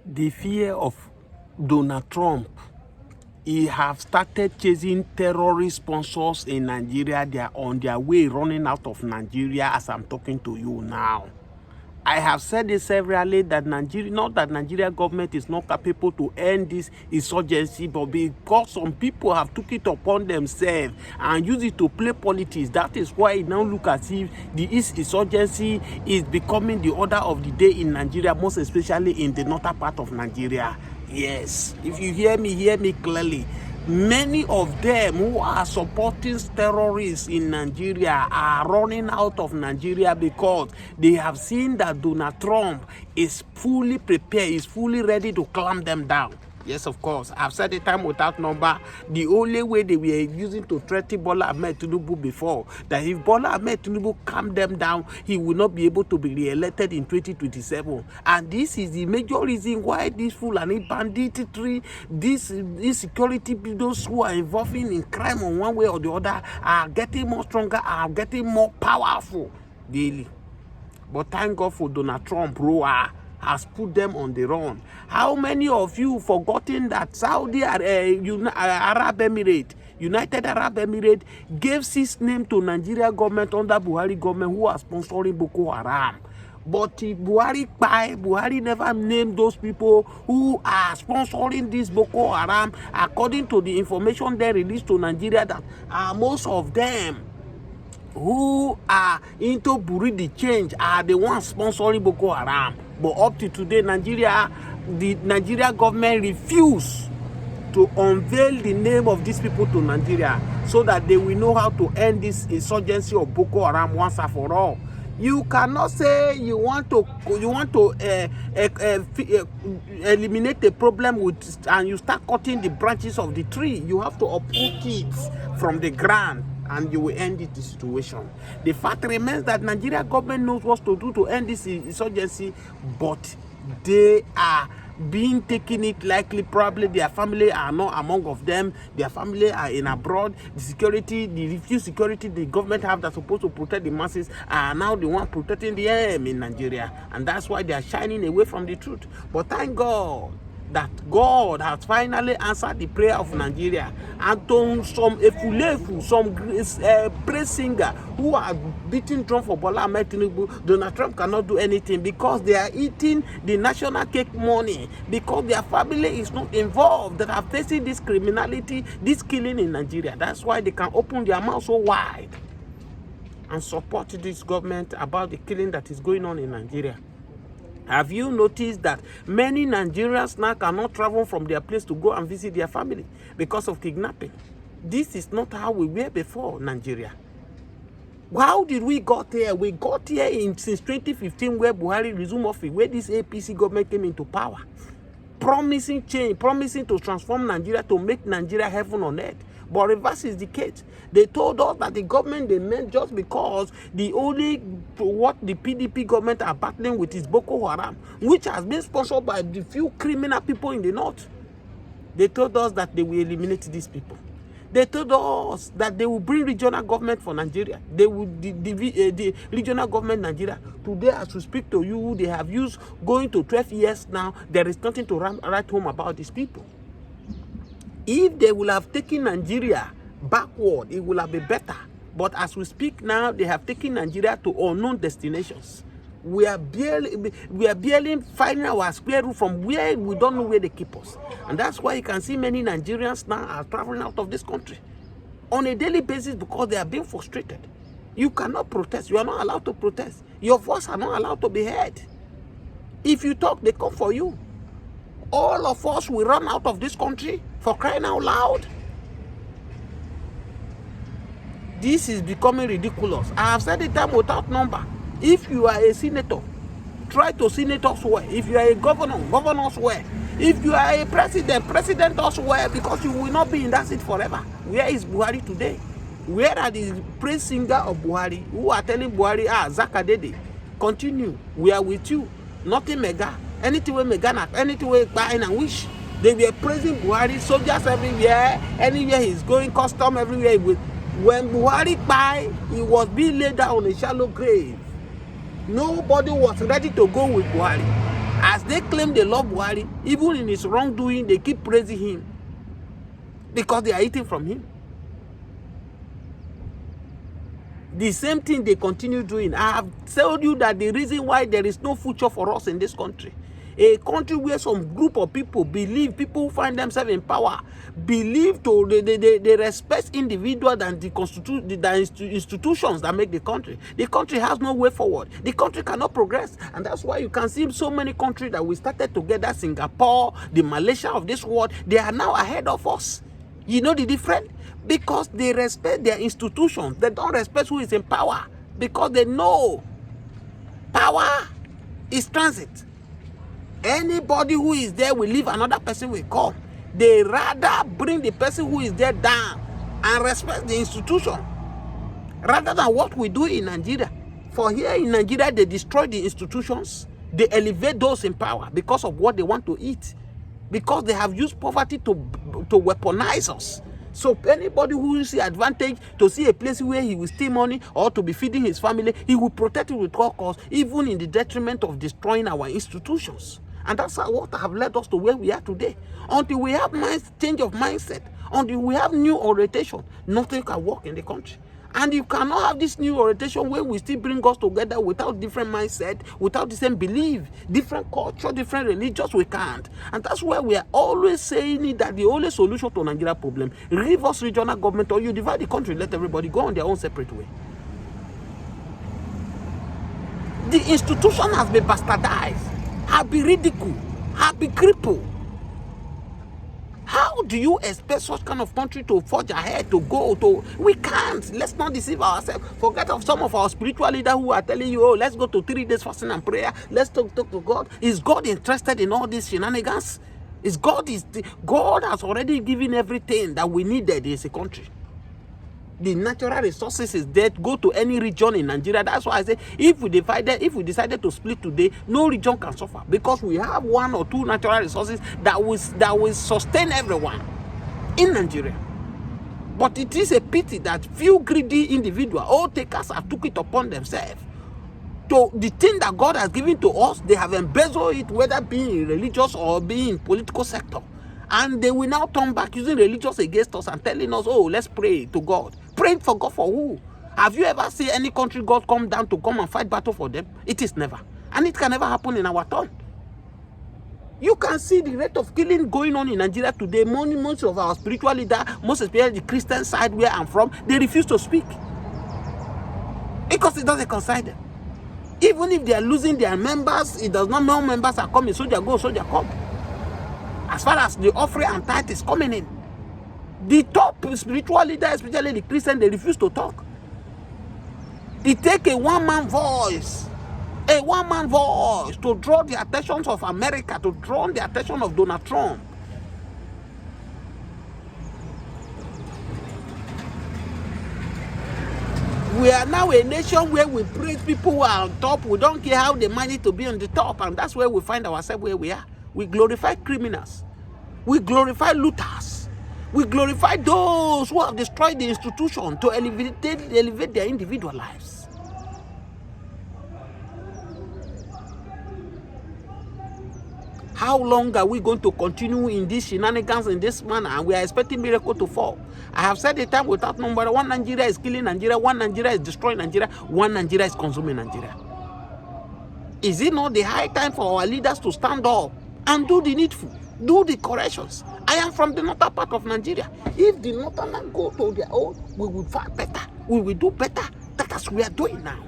the fear of Donald Trump. He have started chasing terrorist sponsors in Nigeria. They are on their way running out of Nigeria as I'm talking to you now. I have said it severally that Nigeria government is not capable to end this insurgency, but because some people have took it upon themselves and use it to play politics, that is why it now look as if the insurgency is becoming the order of the day in Nigeria, most especially in the northern part of Nigeria. Yes, if you hear me clearly. Many of them who are supporting terrorists in Nigeria are running out of Nigeria because they have seen that Donald Trump is fully prepared, is fully ready to clamp them down. Yes, of course. I've said it time without number. The only way they were using to threaten Bola Ahmed Tinubu before, that if Bola Ahmed Tinubu calm them down, he will not be able to be re-elected in 2027. And this is the major reason why this Fulani banditry, this security, those who are involved in crime on one way or the other, are getting more stronger, are getting more powerful daily. But thank God for Donald Trump, bro. Has put them on the run. How many of you forgotten that Saudi Arab Emirate, United Arab Emirates, gave its name to Nigeria government under Buhari government who are sponsoring Boko Haram? But Buhari never named those people who are sponsoring this Boko Haram, according to the information they released to Nigeria, that most of them who are into Burundi change are the ones sponsoring Boko Haram. But up to today, the Nigeria government refused to unveil the name of these people to Nigeria so that they will know how to end this insurgency of Boko Haram once and for all. You cannot say you want to eliminate the problem and you start cutting the branches of the tree. You have to uproot it from the ground, and you will end the situation. The fact remains that Nigeria government knows what to do to end this insurgency, but they are being taken it likely. Probably their family are not among of them. Their family are in abroad. The security, the refused security the government have that's supposed to protect the masses are now the one protecting them in Nigeria, and that's why they are shining away from the truth. But thank God that God has finally answered the prayer of Nigeria, and to some efulefu, some praise singer who are beating drum for Bola Ahmed Tinubu, Donald Trump cannot do anything because they are eating the national cake money, because their family is not involved, that are facing this criminality, this killing in Nigeria. That's why they can open their mouth so wide and support this government about the killing that is going on in Nigeria. Have you noticed that many Nigerians now cannot travel from their place to go and visit their family because of kidnapping? This is not how we were before Nigeria. How did we got here? We got here since 2015, where Buhari resumed office, where this APC government came into power, promising change, promising to transform Nigeria, to make Nigeria heaven on earth. But reverse is the case. They told us that the government they meant just because the only what the PDP government are battling with is Boko Haram, which has been sponsored by the few criminal people in the north. They told us that they will eliminate these people. They told us that they will bring regional government for Nigeria. They will the regional government Nigeria. Today, as we speak to you, they have used going to 12 years now. There is nothing to write home about these people. If they will have taken Nigeria backward, it will have been better. But as we speak now, they have taken Nigeria to unknown destinations. We are barely finding our square root from where we don't know where they keep us. And that's why you can see many Nigerians now are traveling out of this country on a daily basis because they are being frustrated. You cannot protest. You are not allowed to protest. Your voice are not allowed to be heard. If you talk, they come for you. All of us will run out of this country, for crying out loud. This is becoming ridiculous. I have said it time without number. If you are a senator, try to senators well. If you are a governor, governors well. If you are a president well, because you will not be in that seat forever. Where is Buhari today? Where are the praise singer of Buhari who are telling Buhari, Zakadede, continue, we are with you, nothing mega. Anything we make anything we buy and wish. They were praising Buhari, soldiers everywhere, anywhere he's going, custom everywhere. When Buhari died, he was being laid down on a shallow grave. Nobody was ready to go with Buhari. As they claim they love Buhari, even in his wrongdoing, they keep praising him because they are eating from him. The same thing they continue doing. I have told you that the reason why there is no future for us in this country, a country where some group of people believe, people who find themselves in power, believe they respect individuals and the institutions that make the country. The country has no way forward. The country cannot progress. And that's why you can see so many countries that we started together, Singapore, the Malaysia of this world, they are now ahead of us. You know the difference? Because they respect their institutions. They don't respect who is in power. Because they know power is transit. Anybody who is there will leave, another person will come. They rather bring the person who is there down and respect the institution rather than what we do in Nigeria. For here in Nigeria, they destroy the institutions. They elevate those in power because of what they want to eat. Because they have used poverty to weaponize us. So anybody who sees advantage to see a place where he will steal money or to be feeding his family, he will protect it with all costs, even in the detriment of destroying our institutions. And that's what have led us to where we are today. Until we have change of mindset, until we have new orientation, nothing can work in the country. And you cannot have this new orientation where we still bring us together without different mindset, without the same belief, different culture, different religions. We can't. And that's why we are always saying that the only solution to Nigeria problem, reverse regional government, or you divide the country, let everybody go on their own separate way. The institution has been bastardized, has been ridiculed, has been crippled. How do you expect such kind of country to forge ahead, to go to? We can't. Let's not deceive ourselves. Forget of some of our spiritual leaders who are telling you, oh, let's go to 3 days fasting and prayer. Let's talk to God. Is God interested in all these shenanigans? God has already given everything that we needed as a country. The natural resources is there to go to any region in Nigeria. That's why I say if we decided to split today, no region can suffer because we have 1 or 2 natural resources that will sustain everyone in Nigeria. But it is a pity that few greedy individuals, all takers, have took it upon themselves. So the thing that God has given to us, they have embezzled it, whether being in religious or being in political sector. And they will now turn back using religious against us and telling us, oh, let's pray to God. Praying for God for who? Have you ever seen any country God come down to come and fight battle for them? It is never. And it can never happen in our turn. You can see the rate of killing going on in Nigeria today. Most of our spiritual leaders, most especially the Christian side where I'm from, they refuse to speak. Because it doesn't concern them. Even if they are losing their members, it does not know members are coming. Soldier go, soldier come. As far as the offering and tithe is coming in, the top spiritual leader, especially the Christian, they refuse to talk. It takes a one-man voice to draw the attention of America, to draw the attention of Donald Trump. We are now a nation where we praise people who are on top. We don't care how they manage to be on the top, and that's where we find ourselves where we are. We glorify criminals. We glorify looters. We glorify those who have destroyed the institution to elevate their individual lives. How long are we going to continue in these shenanigans in this manner? And we are expecting miracle to fall. I have said a time without number. One Nigeria is killing Nigeria. One Nigeria is destroying Nigeria. One Nigeria is consuming Nigeria. Is it not the high time for our leaders to stand up and do the needful? Do the corrections. I am from the northern part of Nigeria. If the northern go to their own, we will fare better. We will do better. That is what we are doing now.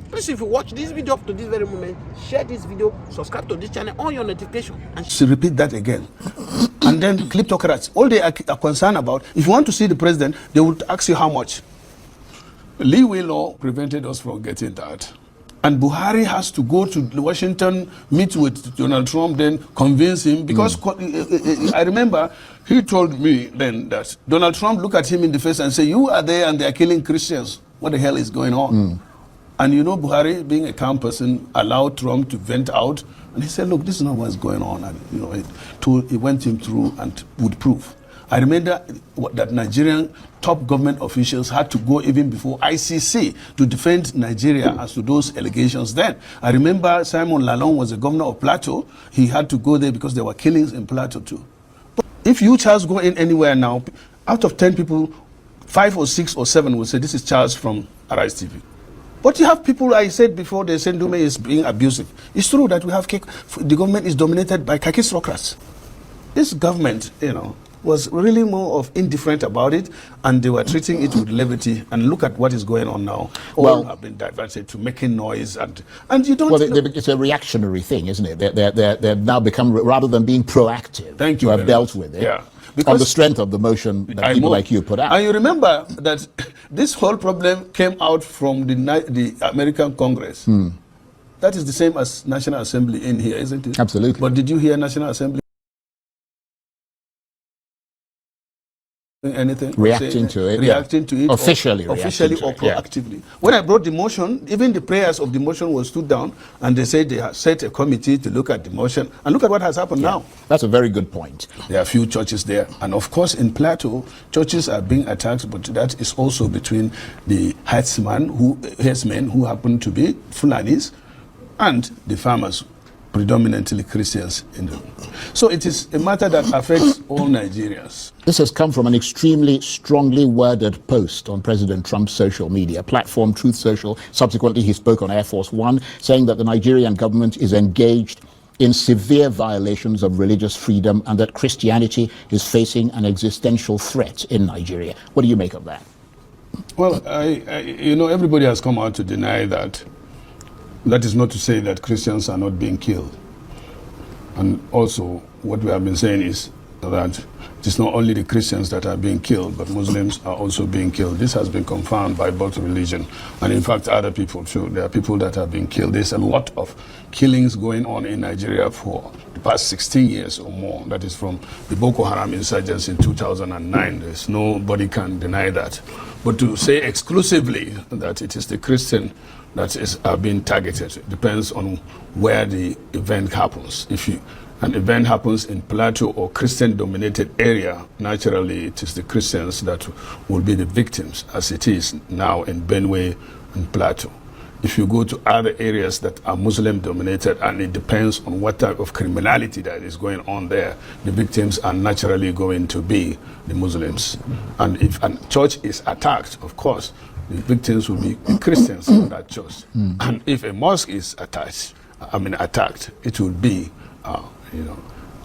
Please, if you watch this video up to this very moment, share this video, subscribe to this channel, on your notification. And repeat that again. And then kleptocrats, all they are concerned about, if you want to see the president, they would ask you how much. Lee Wheeler prevented us from getting that. And Buhari has to go to Washington, meet with Donald Trump, then convince him. Because I remember he told me then that Donald Trump looked at him in the face and said, you are there and they are killing Christians. What the hell is going on? And you know, Buhari, being a calm person, allowed Trump to vent out. And he said, look, this is not what's going on. And you know, he went him through and would prove. I remember that Nigerian top government officials had to go even before ICC to defend Nigeria as to those allegations then. I remember Simon Lalong was the governor of Plateau. He had to go there because there were killings in Plateau too. But if you, Charles, go in anywhere now, out of 10 people, 5 or 6 or 7 will say, this is Charles from Arise TV. But you have people, I said before, they said Dume is being abusive. It's true that we have, the government is dominated by kakistocrats. This government, was really more of indifferent about it, and they were treating it with levity. And look at what is going on now. All have been diverted to making noise, and you don't. Well, it's a reactionary thing, isn't it? They've now become, rather than being proactive, Thank you, to have dealt with it. Yeah. Because on the strength of the motion that people like you put out. And you remember that this whole problem came out from the American Congress. That is the same as National Assembly in here, isn't it? Absolutely. But did you hear National Assembly anything? Reacting to it? Officially or proactively. When I brought the motion, even the prayers of the motion were stood down, and they said they have set a committee to look at the motion, and look at what has happened now. That's a very good point. There are a few churches there, and of course in Plateau, churches are being attacked, but that is also between the herdsmen who happen to be Fulanis and the farmers, predominantly Christians. So it is a matter that affects all Nigerians. This has come from an extremely strongly worded post on President Trump's social media platform, Truth Social. Subsequently, he spoke on Air Force One, saying that the Nigerian government is engaged in severe violations of religious freedom and that Christianity is facing an existential threat in Nigeria. What do you make of that? Well, everybody has come out to deny that. That is not to say that Christians are not being killed. And also, what we have been saying is that it is not only the Christians that are being killed, but Muslims are also being killed. This has been confirmed by both religion, and in fact, other people too. There are people that are being killed. There's a lot of killings going on in Nigeria for the past 16 years or more. That is from the Bokoharam insurgents in 2009. Nobody can deny that. But to say exclusively that it is the Christian that is being targeted, it depends on where the event happens. If an event happens in Plateau or Christian-dominated area, naturally it is the Christians that will be the victims, as it is now in Benue and Plateau. If you go to other areas that are Muslim-dominated, and it depends on what type of criminality that is going on there, the victims are naturally going to be the Muslims. And if a church is attacked, of course, the victims will be Christians in that church. And if a mosque is attacked, it will be,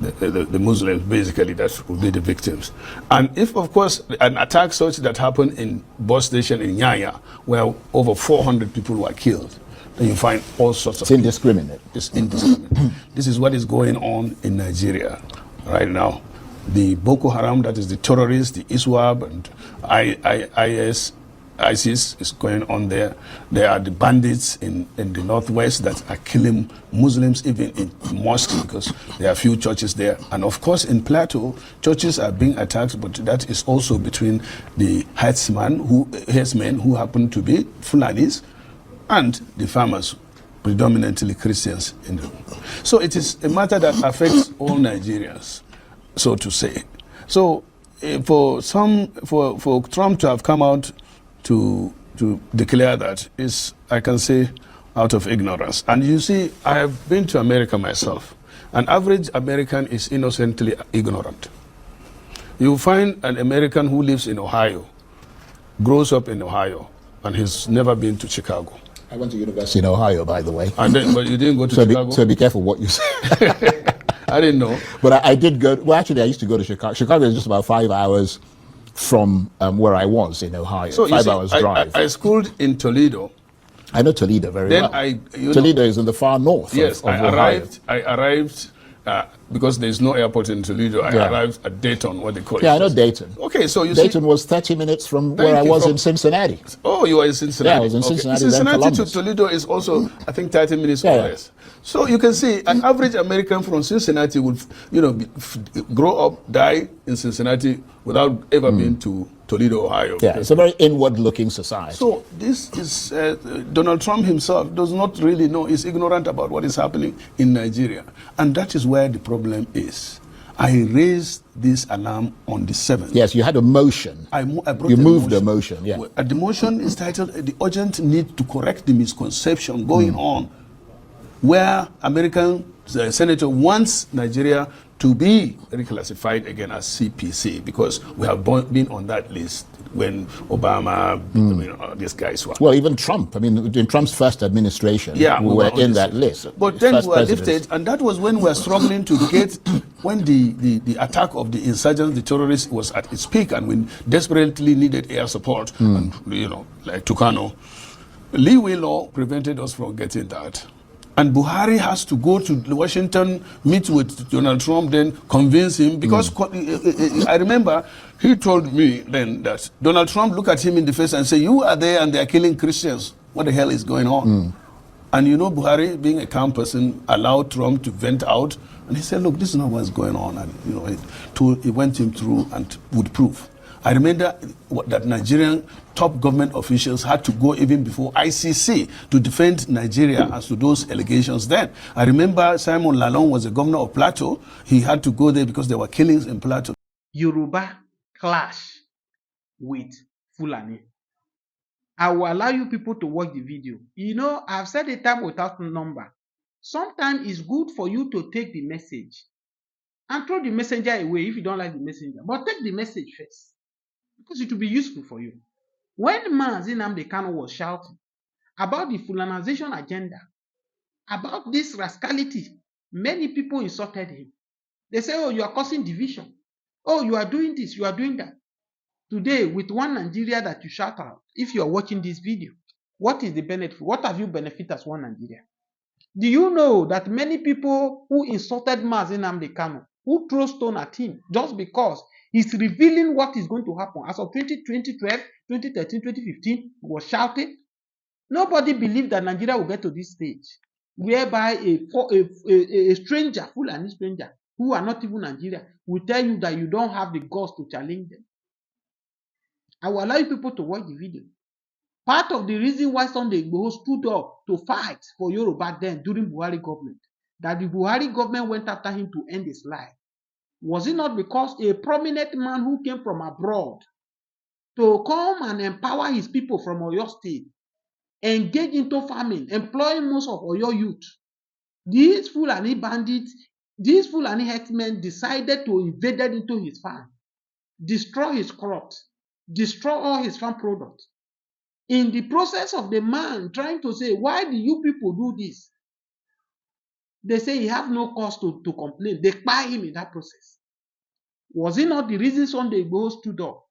the Muslims basically that will be the victims. And if, of course, an attack such that happened in bus station in Nyanya, where over 400 people were killed, then you find all sorts of... It's indiscriminate. It's indiscriminate. This is what is going on in Nigeria right now. The Boko Haram, that is the terrorists, the ISWAP and ISIS is going on there. There are the bandits in the northwest that are killing Muslims even in mosques, because there are few churches there. And of course in Plateau, churches are being attacked, but that is also between the herdsmen who happen to be Fulanis and the farmers, predominantly Christians. So it is a matter that affects all Nigerians, so to say. So for Trump to have come out to declare that is, I can say, out of ignorance. And you see, I have been to America myself. An average American is innocently ignorant. You find an American who lives in Ohio, grows up in Ohio, and he's never been to Chicago. I went to university in Ohio, by the way. But you didn't go to Chicago? So be careful what you say. I didn't know. But I did go, well, actually, I used to go to Chicago. Chicago is just about 5 hours from where I was in Ohio. So 5 hours drive. I schooled in Toledo. I know Toledo very well. Toledo is in the far north. Yes, of Ohio. I arrived because there's no airport in Toledo. I arrived at Dayton, what they call it. Yeah, I know Dayton. Okay, so Dayton was 30 minutes from where I was in Cincinnati. Oh, you were in Cincinnati. Yeah, I was in Cincinnati. Cincinnati to Toledo is also, I think, 30 minutes or less. So you can see an average American from Cincinnati would, grow up, die in Cincinnati without ever being to Toledo, Ohio. Yeah, it's a very inward-looking society. So this is, Donald Trump himself does not really know, is ignorant about what is happening in Nigeria. And that is where the problem is. I raised this alarm on the 7th. Yes, you had a motion. I brought You a moved a motion, yeah. The motion is titled The Urgent Need to Correct the Misconception Going On, where American senator wants Nigeria to be reclassified again as CPC because we have been on that list when Obama, these guys were. Well, even Trump. I mean, in Trump's first administration, Yeah, we were in that list. But then we First were presidency. lifted, and that was when we were struggling to get, when the attack of the insurgents, the terrorists, was at its peak, and we desperately needed air support, and, like Tucano. Lee Wheeler prevented us from getting that. And Buhari has to go to Washington, meet with Donald Trump, then convince him. Because I remember he told me then that Donald Trump looked at him in the face and said, "You are there and they are killing Christians. What the hell is going on?" And Buhari, being a calm person, allowed Trump to vent out. And he said, "Look, this is not what's going on." And he went him through and would prove. I remember that Nigerian top government officials had to go even before ICC to defend Nigeria as to those allegations then. I remember Simon Lalong was the governor of Plateau. He had to go there because there were killings in Plateau. Yoruba clash with Fulani. I will allow you people to watch the video. I've said a time without number. Sometimes it's good for you to take the message and throw the messenger away if you don't like the messenger. But take the message first, because it will be useful for you. When Mazi Nnamdi Kanu was shouting about the Fulanization agenda, about this rascality, many people insulted him. They say, "Oh, you are causing division. Oh, you are doing this, you are doing that." Today, with one Nigeria that you shout out, if you are watching this video, what is the benefit? What have you benefited as one Nigeria? Do you know that many people who insulted Mazi Nnamdi Kanu, who throw stone at him just because he's revealing what is going to happen as of 2012, 2013, 2015, was shouting? Nobody believed that Nigeria will get to this stage whereby a stranger, Fulani stranger, who are not even Nigeria, will tell you that you don't have the guts to challenge them. I will allow you people to watch the video. Part of the reason why Sunday Igboho stood up to fight for Yoruba then during Buhari government, that the Buhari government went after him to end his life, was it not because a prominent man who came from abroad to come and empower his people from Oyo State, engage into farming, employing most of Oyo youth? These Fulani bandits, these Fulani herdsmen decided to invade into his farm, destroy his crops, destroy all his farm products. In the process of the man trying to say, "Why do you people do this?" They say he have no cause to complain. They buy him in that process. Was it not the reason Sunday Igboho stood up?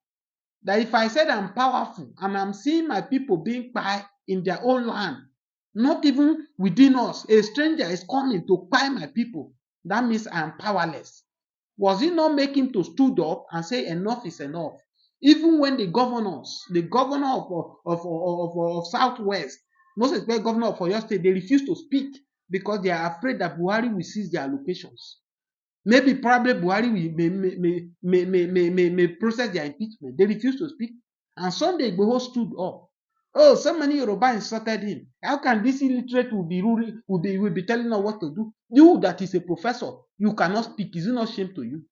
That if I said I'm powerful and I'm seeing my people being buy in their own land, not even within us, a stranger is coming to buy my people, that means I am powerless. Was it not make him to stood up and say enough is enough? Even when the governor of Southwest, most especially governor of Oyo State, they refuse to speak because they are afraid that Buhari will seize their allocations. Maybe probably Buhari may process their impeachment. They refuse to speak. And Sunday Igboho stood up. Oh, so many Yoruba insulted him. How can this illiterate will be telling us what to do? You that is a professor, you cannot speak. Is it not shame to you?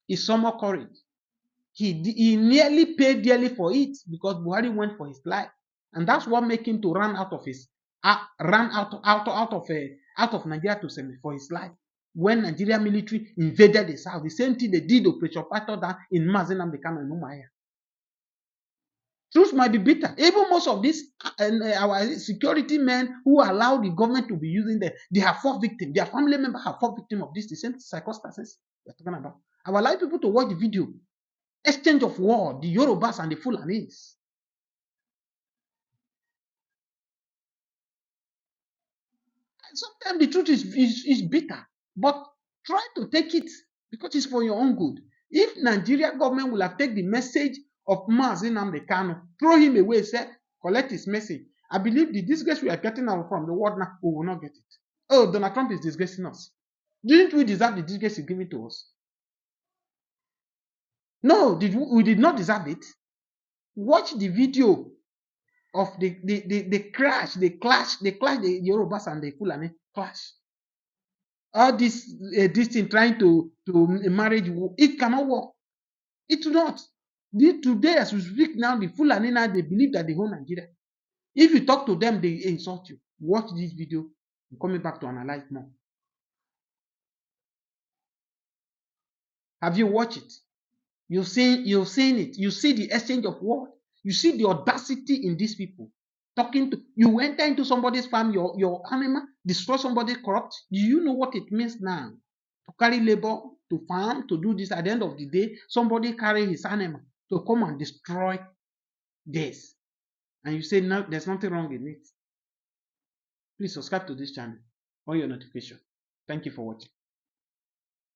It's summer courage. He nearly paid dearly for it because Buhari went for his life, and that's what made him to run out of Nigeria to send for his life. When Nigeria military invaded the south, the same thing they did Operation Python down in Mazi Nnamdi Kanu and Umuahia. Truth might be bitter. Even most of these our security men who allow the government to be using them, they have fought victims. Their family members have fought victims of this, the same circumstances we're talking about. I would like people to watch the video. Exchange of war, the Yorubas and the Fulanis. Sometimes the truth is bitter, but try to take it because it's for your own good. If Nigeria government will have taken the message of Mazi Nnamdi Kanu, throw him away, say, collect his message, I believe the disgrace we are getting out from the world now, we will not get it. Oh, Donald Trump is disgracing us. Didn't we deserve the disgrace he's giving to us? No, we did not deserve it. Watch the video of the clash, the Yorubas and the Fulani clash. all this thing trying to marriage, it cannot work. It will not. Today, as we speak now, the Fulani now, they believe that they own Nigeria. If you talk to them, they insult you. Watch this video. I'm coming back to analyze more. Have you watched it? You've seen it. You see the exchange of words. You see the audacity in these people. Talking to you, enter into somebody's farm, your animal, destroy somebody corrupt. Do you know what it means now? To carry labor, to farm, to do this. At the end of the day, somebody carry his animal to come and destroy this. And you say, no, there's nothing wrong in it. Please subscribe to this channel on your notification. Thank you for watching.